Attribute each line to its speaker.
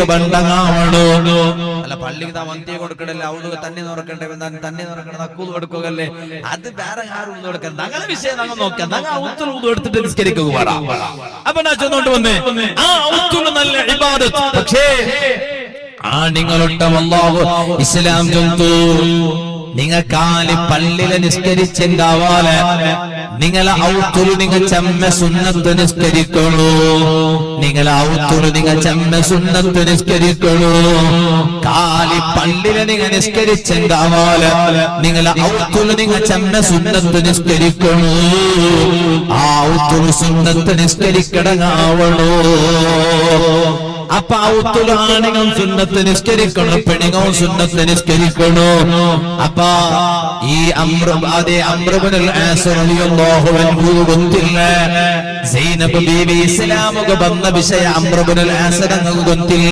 Speaker 1: ബണ്ടങ്ങാവണോ അല്ല പള്ളിക്ക് വന്തിയെ കൊടുക്കണല്ലേ ഔദ് തന്നെ തുറക്കണ്ടേ തന്നെ തുറക്കണ നക്കൂത് കൊടുക്കുകയല്ലേ അത് വേറെ ആരും കൊടുക്കാൻ ഞങ്ങളെ വിഷയം ഞങ്ങൾ നോക്കാം ഞങ്ങൾ ഔത്തുൽ ഊദ് എടുത്തിട്ട് നിസ്കരിക്കുക പാടാ അപ്പൊ ഞാൻ ചെന്നോണ്ട് വന്നേ ആ ഔത്തുൽ നല്ല ഇബാദത്ത് പക്ഷേ ആണിങ്ങളൊട്ടം അല്ലാഹു ഇസ്ലാം ചൊല്ലുന്നു നിങ്ങൾ കാലി പള്ളിയിലെ നിസ്കരിച്ചുണ്ടാവാല് നിങ്ങളെ ഔത്തുൽ നിങ്ങൾ ചമ്മ സുന്നത്ത് നിസ്കരിക്കണോ നിങ്ങളെ ഔത്തുൽ നിങ്ങൾ ചമ്മ സുന്നത്ത് നിസ്കരിക്കണോ കാലി പള്ളിയിലെ നിങ്ങൾ നിസ്കരിച്ചുണ്ടാവാല് നിങ്ങളെ ഔത്തുൽ നിങ്ങൾ ചമ്മ സുന്നത്ത് നിസ്കരിക്കണോ ആ ഔത്തുൽ സുന്നത്ത് നിസ്കരിക്കണങ്ങാവണോ അപ്പൊ ഔത്തുലാണികൾ സുന്നത്ത് നിസ്കരിക്കണം പെണ്ണുങ്ങൾ സുന്നത്ത് നിസ്കരിക്കണോ അപ്പൊ ഈ അതേ അംറുബ്നുൽ ആസ് റളിയല്ലാഹു അൻഹു ഗൊന്തില്ല സൈനബ് ബീവി ഇസ്ലാമുക ബന്ന വിഷയ അംറുബ്നുൽ ആസ് തങ്ങൾക്ക് ഗൊന്തില്ല